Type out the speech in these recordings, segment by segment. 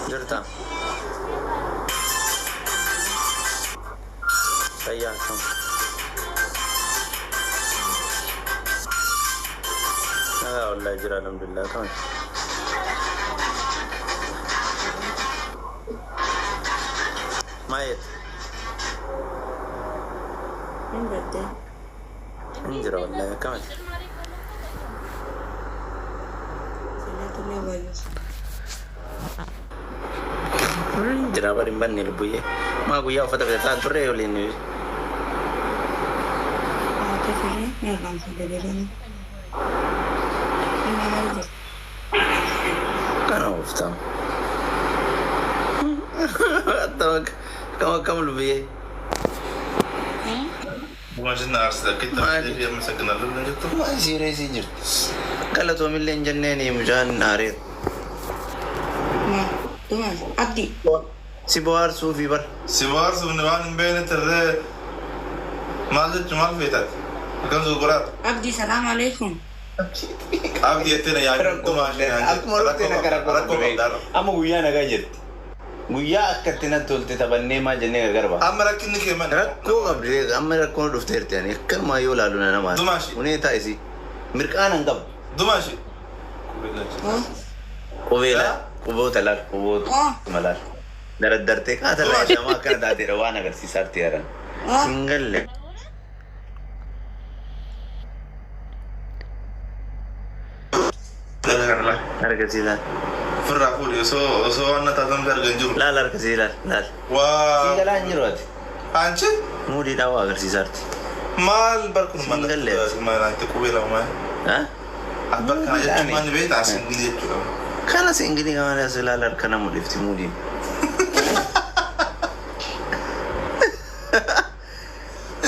جرتا سياكم والله يجرى الحمد لله كمان مايت من بدي انجرى والله كمان انجرى بريم بني لبويه ما قويا فتح فتح بري وليني كانوا مفتام أتوقع كم لبيه ما جينا أرسل كده اللي مسكنا لنا جت ما يصير يصير قال توم اللي جنني مجان ناريت ما تمام عبدي سيبوار صوفي بر سوار سبنوان بين ترى ما جت ما فيتك كم زوجات عبدي سلام عليكم أبدي أتنا يعني aku mau lupa nak kerap amu guya naga jet guya akatina tulte tabanne ma jenne garba أمرا كني كمان rakko gabre amara ko dufter tani kan ma yo lalu na ma Dumashi. une ta isi mirkan angab دماشي ovela ubo talar ubo malar darat darte ka tala jama kan date rawana gar si sarti yaran single le harga sila فرع فوري سو أنا تادم در جنجور la lar kasila la وا single anjirot أنت mudi dawa gar si sarti مال بركون ما Single. ما أنت كويلا ما ha أبغى كنا جت ما نبيت عشان نجيت kana singini kama ya sulalar kana mulifti mudi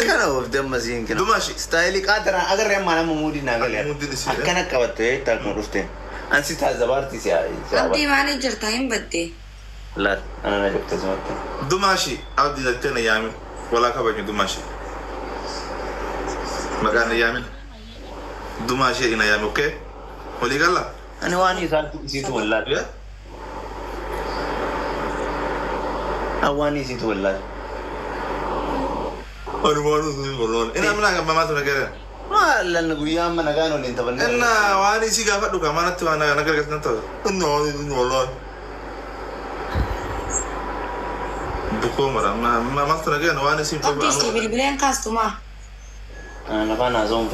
kana wafdan masin kina دماشي styli qatara agar ya mana mudi na gal ya Mudi di sila. kana kawatte ta ko rufte an sita zabarti si ai عبدي مالي جرتاين بدي la ana na jokta zamatta دماشي أبدي ذكرنا يامن ولا كبر دماشي مكان يامن دماشي هنا يامن أوكي ولي قال لا ani wani saltu situ wallahi يا awani situ wallahi أنا ما أقول والله إنا منا ما تقول كذا ma lan guya mana gano lin tabanne إنا واني سيجا فدو كمان توا أنا كذا كذا نتوه إنا والله بكو مرة ما تقول كذا واني سيجا عبدي سيبي البلين كاستوما ana kana zon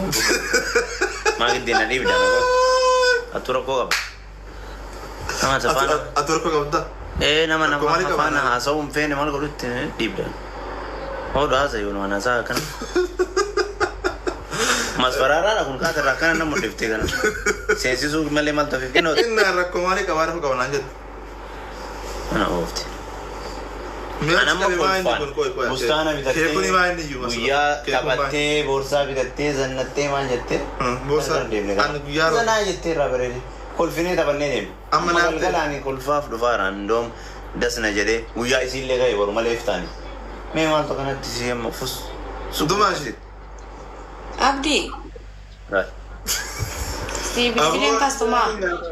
ma gidina ni bidana ko atura ko gab sama safana أترك كذا nama nama Kemarin ke safana mana? asawum fene mal ko dutte dibda oh da sa yun wana sa kan mas farara kun ka tara kana namu difte kana sensi su male mal to fikeno إنا ركوماني كمان هو كمان نجد ana ofte أنا ana mo ما bustana bidatte كيفني ما عندي يوم guya tabatte borsa bidatte zannatte man jette بوسا أنا يارو zana jette rabarele kol fine tabanne dem Amma naate. galani kol faaf dufaran dom dasna jede guya isille gay bor male iftani me mal to kana tisiyam mafus دماشي عبدي سيبي البلين كاستوما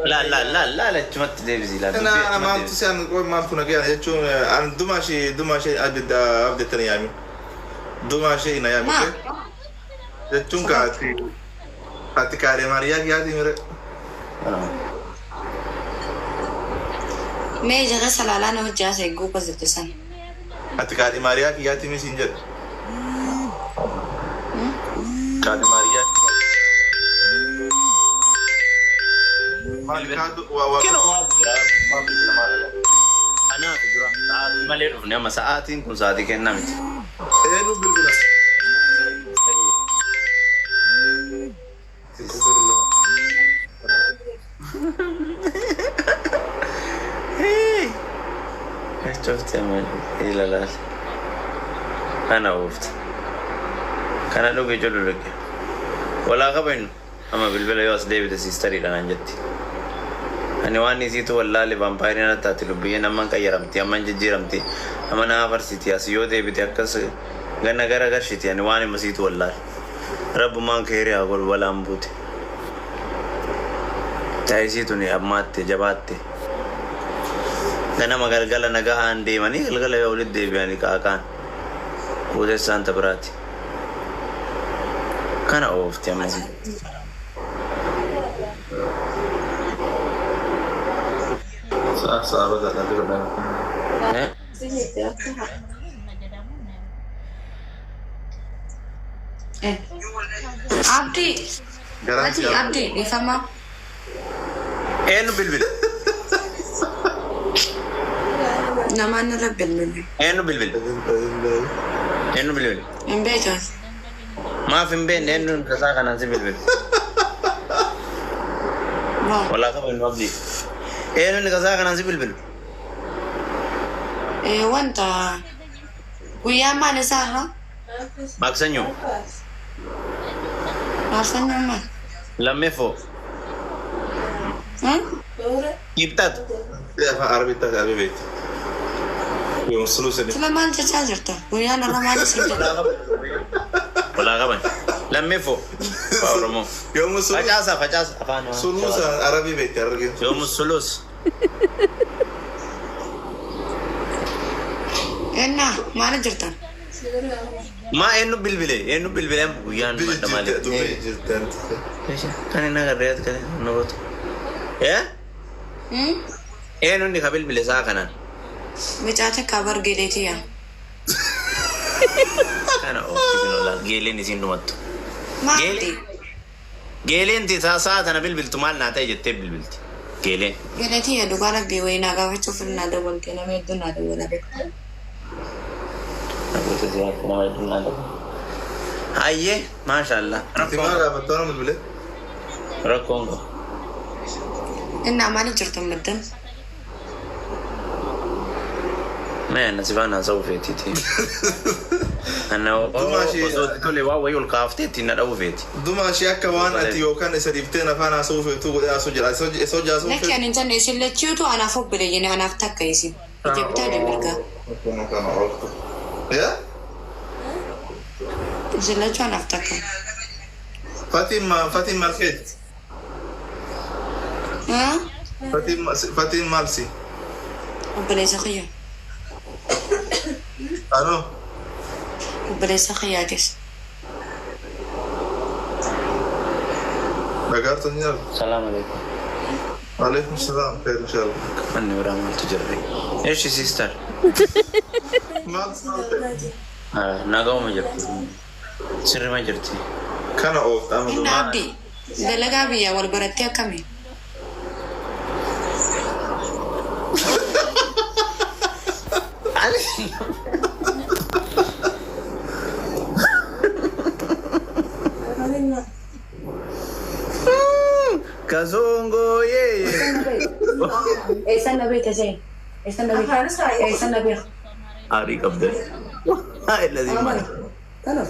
لا لا لا لا لا تمت ديفزي لا أنا ما أنت أنا قوي ما أنت نجيا يجون أنا دماشي أبدا تاني يامي دماشي هنا يامي ما يجون كاتي كاري ماريا كيا دي مير مي جگہ سلالا نو جا سے گو پس دتسن كاتي كاري ماريا كيا دي ميسنجر كاري ماريا كنا ما بقرا ما بقرا ما لا أنا بقرا ساعات ما لي رفني أما ساعاتين كن ساعتي كنا مت إيه نو بالبلا شفت يا مان إيه لا أنا وقفت كان لو بيجلو لك ولا غبن أما بالبلا يواس ديفيد سيستري لنا جتي أنا واني سيتو والله لبامبايرنا تاتلو بينا من كيرمتي أمان جيرمتي أما نافر سيتي أسيو ديفيد أكس غنا غرا غشتي أنا واني مسيتو والله رب ما كيري أقول ولا أمبوتي تعيسيتوني أماتي جباتي ganama galgala nagahaan deemanii galgala yoo walitti deebi'anii kaa'aan kuutessaan biraati kana oofti ammas sahabat nanti udah Abdi garansi Abdi di sama enu bilbil namanya Rabbil enu bilbil Embeka maaf hin beekne enu tasaa kanaan si bilbil walaa qaba hin abdi enu inni tasaa kanaan si bilbil wanta guyyaa maal isaarra maaksanyo maarsanyo maal lammeeffoo ibtat apa Arabi tak Arabi bet yang selus ini sila maal jechaa jirta guyyaa narra maal isin jedha walaa qaban lammeeffoo faa oromoo yang selus facaasa afaan selus Arabi bet Arabi yoomu sulus enna maal jirta maa enu bilbile guyyaan madda malee kan inni agarreet kan nubutu enu inni ka bilbile saa kanaan bicaate kabar geeleetiya kana oofti nola geeleen isin dhumattu maali geeleen ti saa tana bilbiltu maal naa ta'e jettee bilbilti geeleen geeleetiya dhugaa rabbii wayinaa gaafachuuf naa dabalte nama hedduu naa dabala beeku hayyee maashaallah Timara betul bilbil rakkoon ko innaa maali jirtu maddan mee nasibaan haasa'u feetiiti ana osoo tole waa wayii ol kaafteetti na dha'u feeti Duma shi akka waan ati yookaan isa dhiiftee nafaan haasa'uu feetu godhee haasa'u jira isa hojii haasa'uu lakki ani intanne isin lachiutu anaaf obbile jene anaaf takka isin ija bitaa deemirgaa ya isin lachuu anaaf takka Fatim Market Fatim Malsi obboleessa kiyya ano obboleessa kiyyaatis Nagarto niya salaam alaikum Alaikum salam khair inshallah manni biraa maaltu jirre eeshi siistar nagawuma jirti sirrima jirti kana oofta inna abdi dalagaa biyyaa wal barattee akkami Kazongo ye esa nabi tese esa nabi ari kabde ay lazim خلاص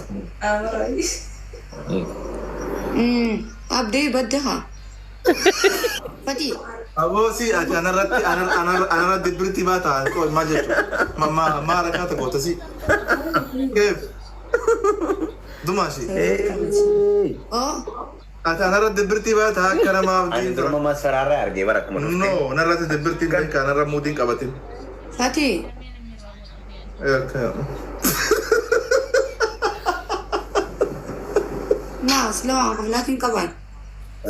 abdi baddaha fati Abosi ana ratti birti bata ko majetu ma rakata ko tasi kef dumashi oh ana ratti birti bata kana ma ani durma masfarara arge barak mun no ana ratti birti kan kana ramudin qabatin fati na slow aku lakin kaban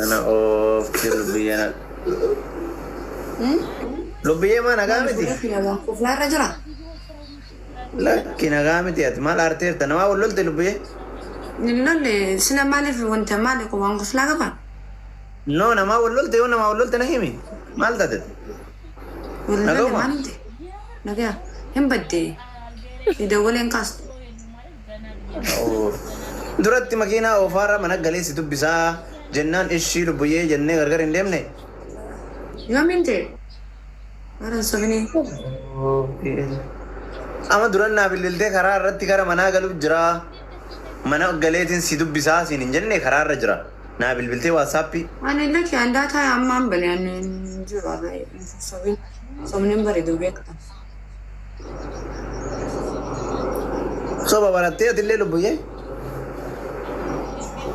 ana of kilbiyana lubbiye ma nagamiti kufla rajula lakki nagamiti at mal arteer tanama wololte lubbiye nilolle sila malif wanta malik wan kufla kaban no nama wololte na himi mal tatet والله ما نمت نجا هم بدي يدولين كاست duratti makiinaa oofaarra mana galeessi dubbisaa jennaan ishii lubbuyyee jennee gargar hin deemne يوم انت أنا سبني ama durannaa bilbiltee karaa irratti gara manaa galuuf jira mana galeetiin si dubbisaa siin hin jenne karaa irra jira naa bilbiltee waatsaappii أنا لك عندها تاي أمام بلي أنا جوا هاي سبني بري دوبيك soba barattee atillee lubbuyyee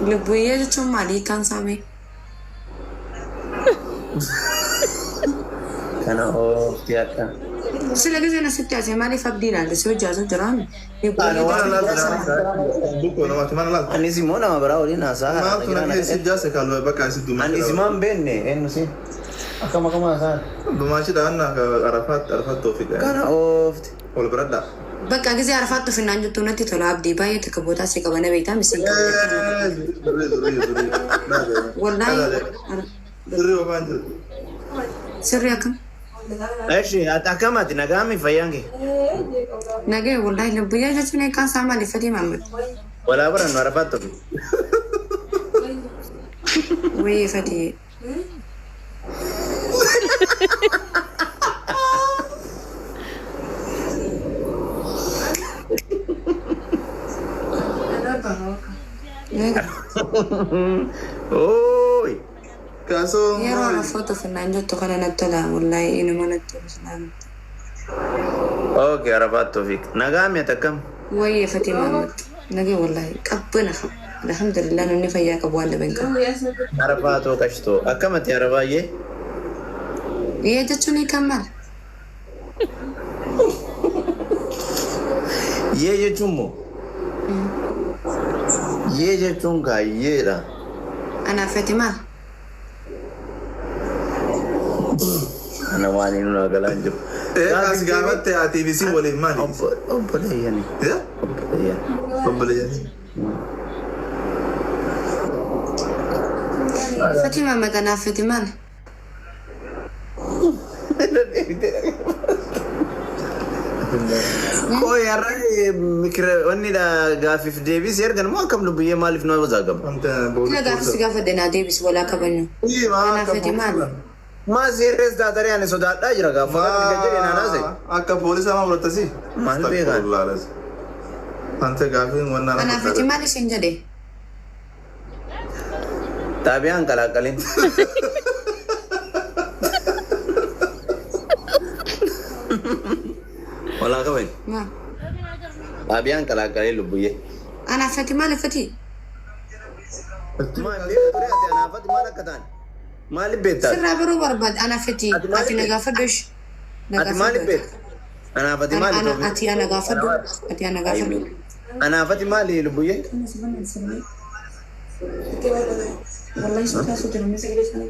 لبويه جو مالي كان سامي Kana oofti akka. Sila gize na sitti ase maaliif abdii ilaalte si hojjaasu jiraan. Mana laata duko namatti mana laata. Anis immoo nama biraa waliin haasaa. Maaltu nagee si jaase kaloo bakka si dumaa. Anis immoo hin beekne eenyusi. Akkam haasaa. Dumaashi daanna Arafat toofiq. Kana oofti. Ol biradha. Bakka gize Arafaattu finnaan jettu natti tola abdii baay'ee takka bootaa si qabana beektaa misiin Wallahi. Sirri waan jiru. Sirri akkam? Eeshi akkamati nagaami fayyaange. Nagee wallahi lubbuyyaa jechuun eegaan isaa maaliif fedhii Maamad? Walaa barannu Arafaat toofiq. Wayii fedhii. Oi. Kaso. Yeroo Arafaattu finnaan jettu kana natti tola wallahi inuma natti tola. Okay, Arafaat toofiq. Nagaami atakkam. Wayii fedhii Maamad. Nagee wallahi qabbana. Alhamdulillah nunni fayyaa qabu waan dhaban qabu. Arafaatoo qashitoo. Akkamati Arabaayyee? Yee jechuun hiikan maal? Yee jechuun moo? Yee jechuun kaayyeedha. Anaaf fedhii maal? Ana waan inni nu galaan jiru. As gaafatte ati bisi waliin maali? Obboleeyyani. Obboleeyyani. Fedhii Maamad anaaf fedhii maal? Koi har'a mikira wanni dha gaafiif deebis ergan moo akkam lubbiyyee maaliif nu wazaagama? Kila gaafis gaafa danaa deebis walaa qabanyu. Anaaf fedhii maal? Maa seerres taatanii ani sodaadhaa jira gaafa kan jedhee naanaase. Akka poolisa maa fudhattasi? Maal beekan? Ante gaafiin wannaan. Anaaf fedhii maal isin jedhe? Taabiyaan qalaqqalin. Walaa qaban. Maa? Taabiyaan qalaqqalin lubbiyyee. Anaaf fedhii maal fedhii? Maal beektu ati anaafati maal akka ta'an? Maaliif beektaa? Sirraa biroo barbaade anaaf fedhii. Ati na gaafadhu ishi. Ati maaliif beektu? Anaafati maali toofi? Ati ana gaafadhu. Ati ana gaafadhu. Anaafati maali lubbiyyee? Wallahi sodaa sodaa namni sagalee sana.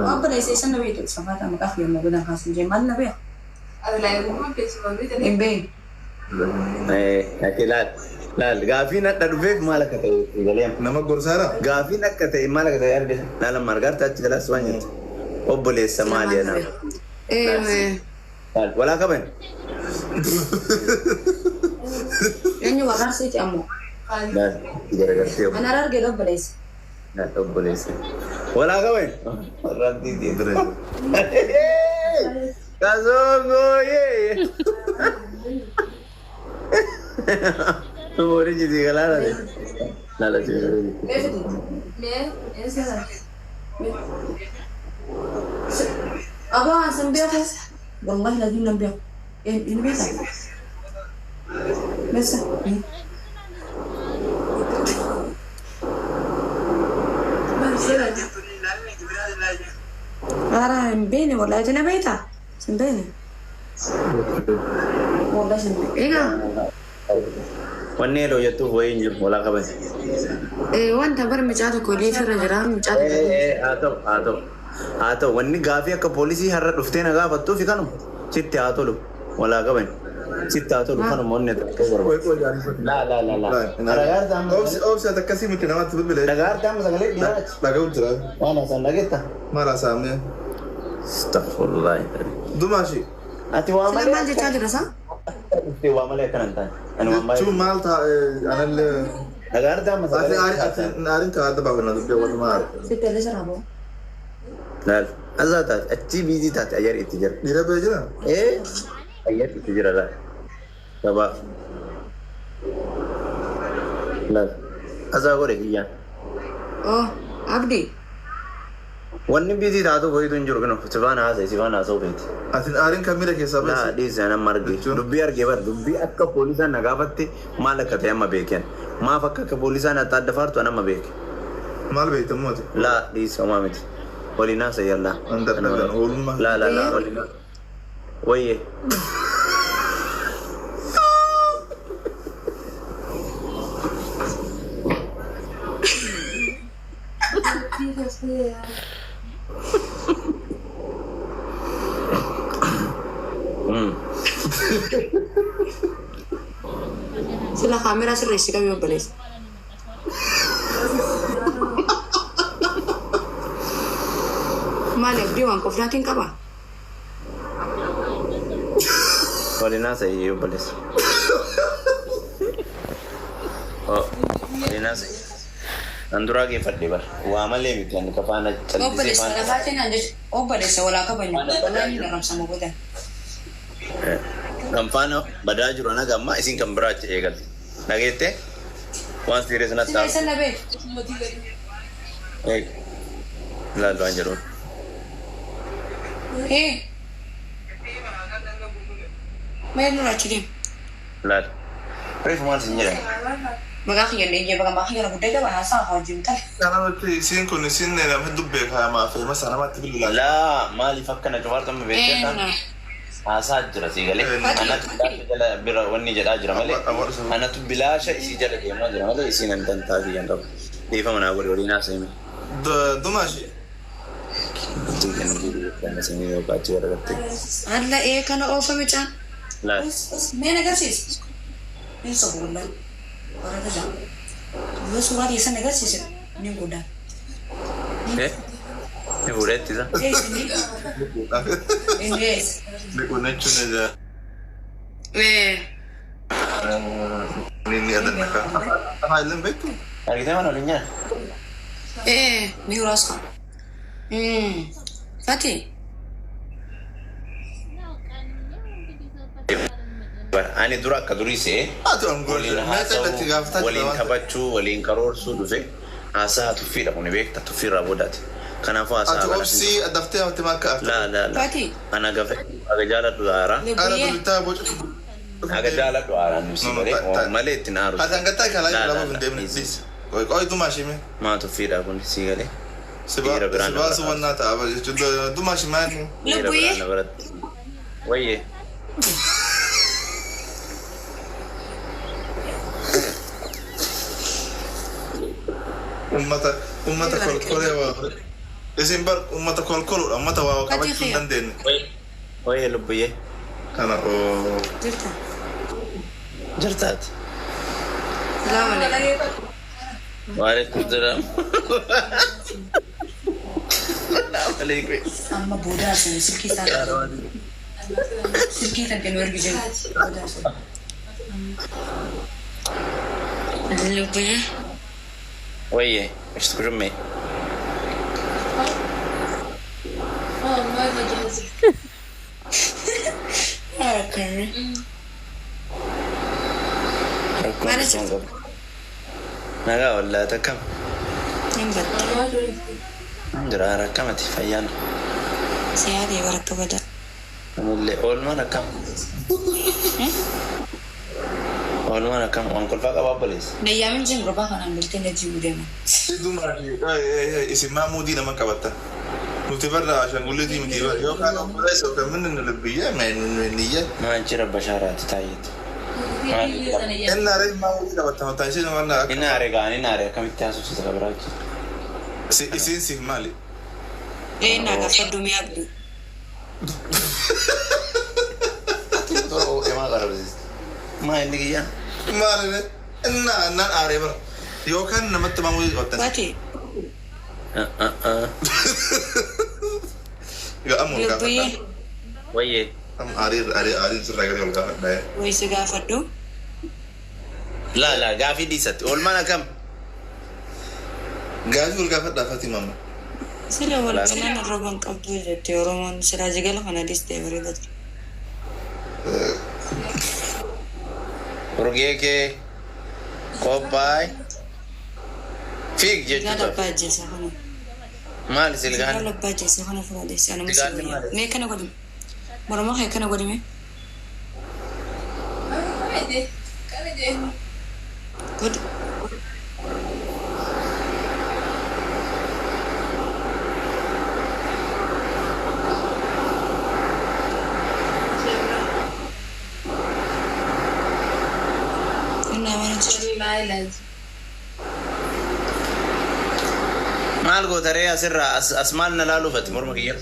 Apa dah sesi nabi itu sama tak makas dia mau guna kasih jemal nabi. Ada lain rumah besok nabi tadi. Embe. Ati laal gaaffiin akka dhufeef maal akka ta'e galee Nama gorsaara. gaaffiin akka ta'e maal akka ta'e arge laala margaarta achi jalaas waan jettu obboleessa maali yana walaa qaban Eenyu wagarsiiti ammoo. laal garagartee Ana arge obboleessa. laal obboleessa walaa qaban warraantiiti Dire. kasongooyee Mori jadi galala deh. Lala jadi. Apa sambil apa? Wallahi lagi sambil. Ini biasa. Biasa. Arah bene wallahi itu nebeta. Sembene. Wallahi sembene. Ega. Wanne lo jattu hoyin jiru wala qaban. Wanta bar micaata koolii firra jira micaata. Haa ta'u wanni gaafii akka poolisii har'a dhuftee na gaafattuuf kanuma sitti haa tolu walaa qaban sitti haa tolu kanuma wanni tokko barbaadu. Dhagaarta amma Obsi ati akkasii miti namatti bilbilee. dhagaarta amma sagalee dhiyaach. Dhaga'u jira. Waan asaan dhageetta. Maal haasa'amne? Astaghfirullah. Dumaashi. Ati waa Sila malee maal jechaa jira saa? dhuftee waa malee akkana hin taane. Ani waan Jechuun baay'ee. maal taa'e anallee. Dhagaarta amma Ati sagalee. aariin kaa adda baafna dubbee wal maal. Sitti illee sirraa ba'u. Laal azaa taate achii biizii taate ayyar itti jira. Dhiira bee jira? Ayyar itti jira laal. Gabaa. Laal. Azaa godhe kiyyaan. Oh, Abdi. Wanni biitii taatu boyitu hin jiru kinu sifaan haasa'u beeti. Atin aariin kamila keessaa Laa baase? dhiisee nama arge dubbii argee bar dubbii akka poolisaan na gaafatti maal akka ta'e amma beeken maaf akka poolisaan atta adda faartu an amma beeke. Maal beektamu ati? Laa dhiisee homaa miti waliin haasa'e yallaa. Andadhaadhaan oolummaa. Laa waliin wayyee. Sila kamera sirreessi kami obboleessa. Maal abdii waan qofnaatiin qaba? Waliin haasa'e obboleessa. Waliin haasa'e. An duraa geeffadhe bara waa malee miti ani kafaana callisee Obboleessa lafaatiin aan jechuudha. Obboleessa walaa qabanyu. Walaa ni garamsama godhan. kan faana badaa jiru ana gamma isin kan biraa achi eegalte dhageette waan serious na ta'a. Sila isa na beek. Ilaallu waan jedhuun. Mayar nurra achi deemu. Ilaali. Reefu maal isin jedhan? Maqaa kiyya illee bakka maqaa kiyya guddaa qaba haasaa haa hojii mutale. Kanamatti isiin kun isin nama hedduu beekamaa fi masa namatti bilbilaa. Laa maaliif akkana cufaartu amma beekteetaan? Haasaa jira sii galee. Anatu bilaasha jala bira wanni jedhaa jira malee. Anatu bilaasha isii jala deemaa jira malee isiin an dantaa kiyyan qabu. Dhiifama naa godhe waliin haasa'e mee. Dumaashee. Alla kana oofame caan. Laal. Meen agarsiisa. Meen sobuulaa. Warra jaa. Yoo suuraa dhiyeessan agarsiisa. Ni guddaa. Ni fuudheetti isa. Indees. Biqilchuun ijaa. Ni ada nak. Apa ilmu betul? Argitee mana waliin nyaata? Ni uraasa. Fati. Ani dura akka durii se'ee waliin haasa'uu, waliin taphachuu, waliin karoorsuu dhufe haasaa tuffiidha kun beekta tuffiirraa boodaati. Kanaafuu haasaa Ati obsii addaftee hawwate makka. laa. Fati. Ana gafe aga jaaladhu aaraa. Ara bultaa bocu. Aga jaaladhu aaraa nusi malee malee itti naaru. Ati angata kalaa jala bofu deemne please. Koi dumaashee mee. Maa tuffiidha kun sii galee. Sibaa suwannaa ta'a jechuudha dumaashee maali? Dhiira biraan na biratti. Wayyee. Ummata kolkolee waa. Isin bar ummata kolkoluudha ummata waa qabachuu hin dandeenye. Wayyee lubbuyyee. Kana oo. Jirta. Jirtaati. Salaamu alaikum. Waalaikum salaam. Waalaikum. Amma boodaa sun silkii isaa. Silkii kan kennu ergi jiru. Boodaa sun. Lubbuyyee. Wayyee. Ishtu kurummee. Akkami. Mana jirtu? Nagaa wallaata akkam. Hin battu. Jira rakkamati fayyaan. Siyaadee barakka badaa. Anillee oolmaan akkam. Oolmaan akkam waan kolfaa qabaa obboleessa. Nayyaamin jin gurbaa kanaan bultee na jiru deema. Dumaashee isin maamudii nama qabatta. Nuti barra ashangullitii miti yookaan obboleessa yookaan minni lubbiyyaa niyya. Maanchi rabba shaaraati taa'eetu. Inni aaree maamudii qabatta mataa ishee nama akka. Inni aaree gaanii inni aaree akkamitti haasofsiisa qabiraachi. Isin siif maali? Naa gaafadhu mee abdu. Emaa qarabsiisa. Maa inni kiyyaan. Maali naan aaree bara yookaan namatti maamudii qabattan. Fati. Lubbuyyee. Wayyee. Aariin sirraa gadi ol gaafadha. Wayisi gaafadhu. Laa gaafii dhiisatti oolmaan akkam. Gaafii ol gaafadhaa Fatii maama. Sila wal galaan arrabaan qabdu jettee Oromoon silaa jigala kana dhistee bareedatu. Urgee kee qophaa'e fiig Gaala jechuudha. abbaa ajjeesa kana. مالي سيلغان لا باجي سيخنا فراديس أنا سيلغان مسوية مالي مي كنا قدم مرة ما كنا قدم قد إنها ما نتشري مال قو ترى أسر أسمالنا لا لفت مرمكير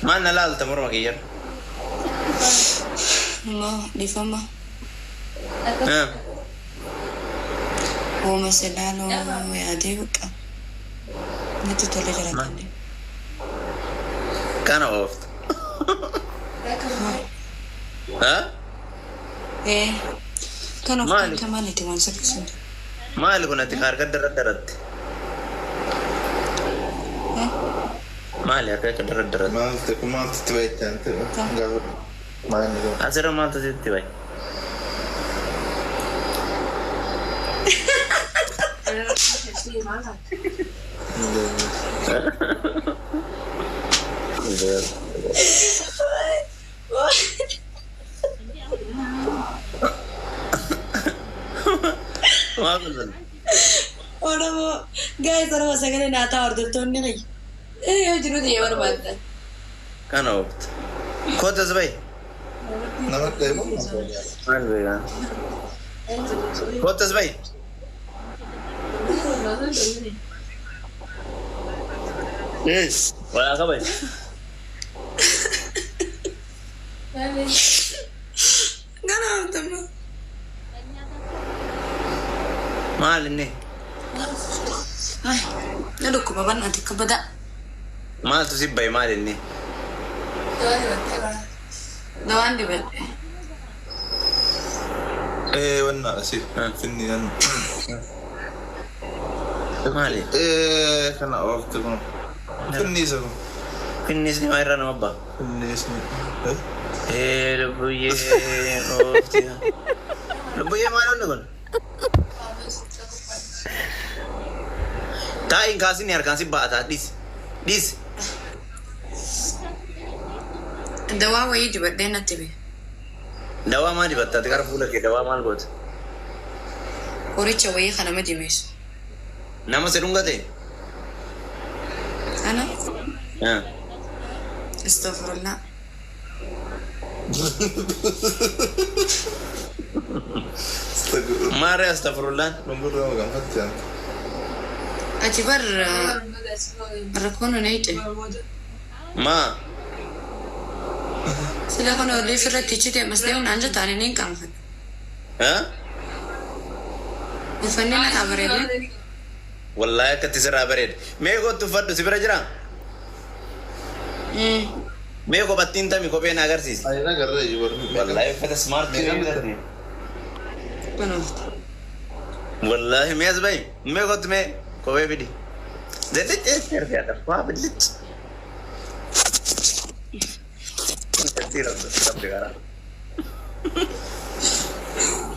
ما نلال تمر مكير ما دي فما ها هو مثلا لو يعدي بقى متى تولي جراتني كان وقفت ها إيه كانوا مالك. كمان يتوان سكسون ما اللي كنا تخار كدر درت ما اللي أكيد كدر درت ما تتبيت أنت ما عندك أسر ما تزيد باي ما أقول orang mau guys orang masa kali nata order tuh nih lagi ya juru dia baru banget كان وقت كنت زبي نمط ليمون ما أدري كان كنت زبي ولا كبي nggak nau temen ما لني ay aduh kebaban nanti kebeda ما تسيب باي ما لني lawan di bed إيه وانا أسيب فيني أنا ما لي إيه كان أوقفت فيني سكون فيني سني ما يرانا مبا فيني اسمي إيه لبويه أوفتي لبويه ما نقول تاين كاسين يار كاسين بعثا ديس dawa wayi di bed deh nanti be دوا ما دي بتاع تكار فولا كده دوا ما البوت kuricha wayi kana ma jimis نما سرونغا تي ana ها astaghfirullah ما رأي استغفر الله نقول له كم حتى أنت akibar rakono naite ما sila kono li firra tichite masleun anja tani nin kan fa ها ufannina abarele والله كتسرع بريد ميكو تفرد سبرا جرا ميكو باتين تامي كو بين اگرسيس أنا قرر يجبر والله فتا سمارت كده kono والله ميز باي ميكو تمي كو بي بدي زيت ايه يا ده ما بدلت كثير رب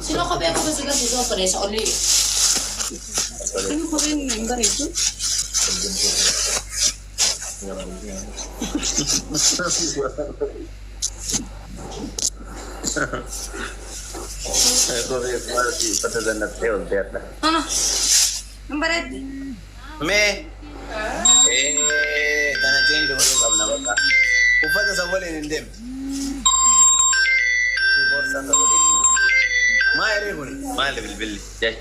sino ko be ko sila siso ko sa oli sino ko be member itu كو بي مارتي فتا زنت تيول تيرنا ano member itu مي ايه كان جين دو قبل بقى وفتا سوالي ندم في بورصه سوالي ما يريبني ما اللي بالبلي جاي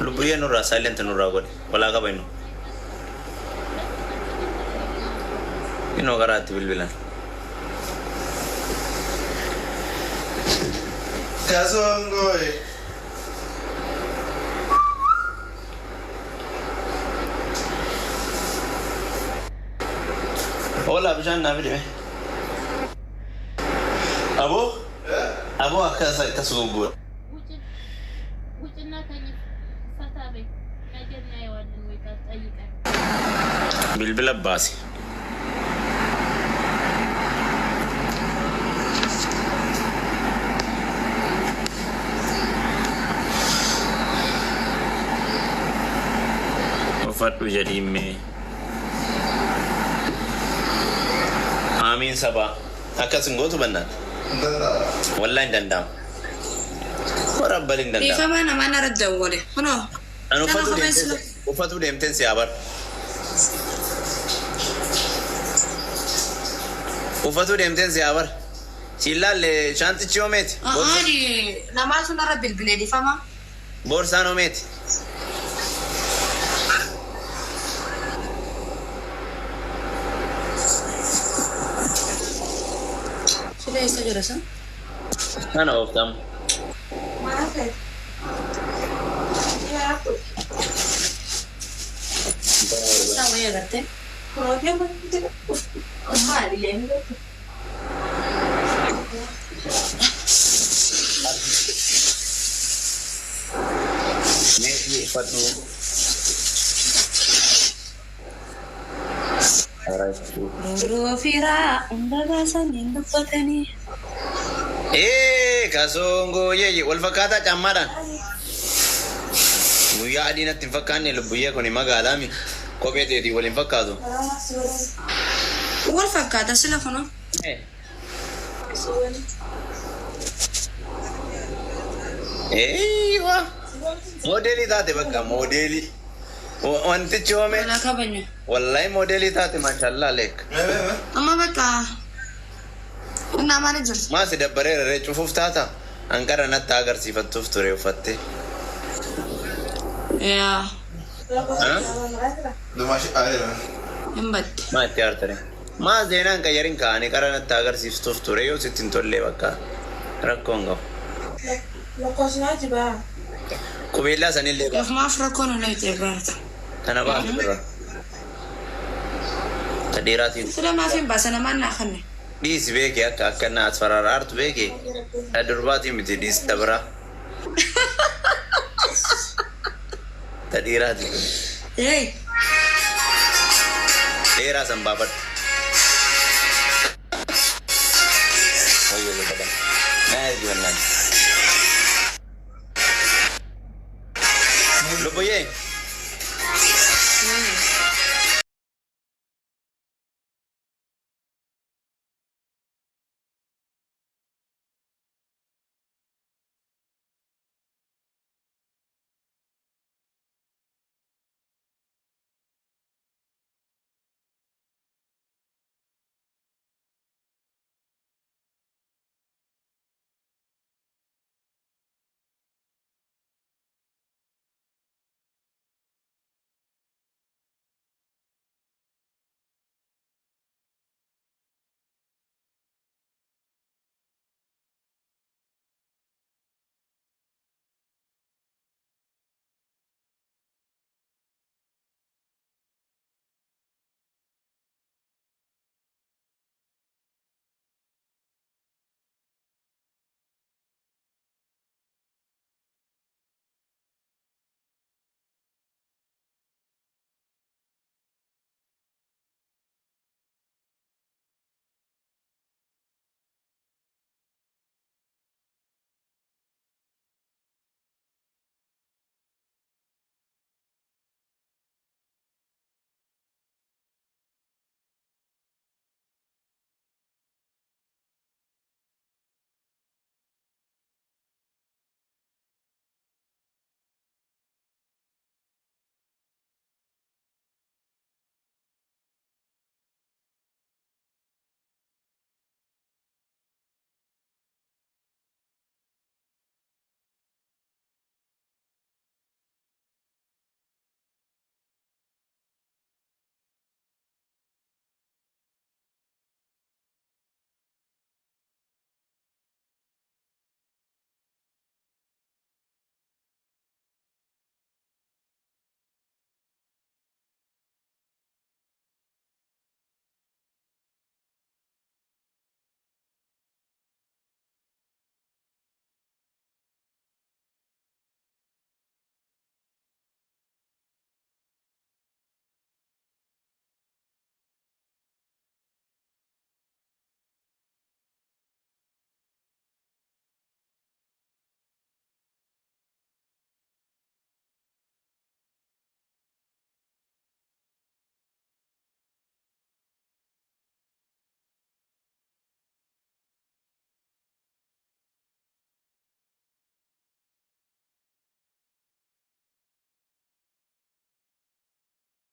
لبويه نورا سايلنت نورا غودي ولا كبينو إنه قرأت بالبلان كازونغوي ولا بجان نابلي أبو أكاسا تسوق بول wucin na kan yi fata bai bilbila baasi. Uffadhu jedhiimmee. Aamiin sabaa. Akkas hin gootu bannaan. Wallaa hin danda'amu. Warabbal hin danda'amu. Dhiifama namaan irra dawwale. Kunoo. An uffatu deemteen si abar. Uffatu deemteen si abar. Si ilaalle shaantichi oomeeti. Namaatu narra bilbilee dhiifama. Boorsaan oomeeti. Sudah isa jira san? Kana ooftamu. Mana fe? Ya aku. Sama ya garte? Kalau dia mesti kemari ya ini. Nih uffatu. Rofira, undagasan yang dapatani. Kasongo ye wal fakkaata cammaadhaan. Guyyaa adii natti hin fakkaanne lubbuyyee kun magaalaa mi kophee ta'eetii waliin fakkaatu. Wal fakkaata sila kuno. Waa moodeelii taate bakka moodeelii. Wantichi oome. Wala kabanya. Wallahi moodeelii taate maashaallah leek. Amma bakka. Innaa maali jirti? Maasi dabbareera ree cufuuf taata. Anqara natti agarsiifattuuf ture uffatte. Yaa. Dumashi ayeera. Hin badde. Maa itti aartare. Maa zeenaan qayyariin kaa'anii qara natti agarsiiftuuf ture yoo sitti hin tollee bakka rakkoon qabu. Lokosnaati baa. Qubeellaa sanillee qaba. Maaf rakkoon ola itti eegaata. Kana baatu irra. Tadheeraatiin. Sila maaf hin baasa namaan naa kanne. Dhiisi beekee akka akkana as fararaartu beekee. Durbaatii miti dhiisi dabra. Tadheeraatiin. Hey. Dheeraa san baafadhu. Wayyoo lubbatan. Naa ergi wannaan. Lubbuyyee.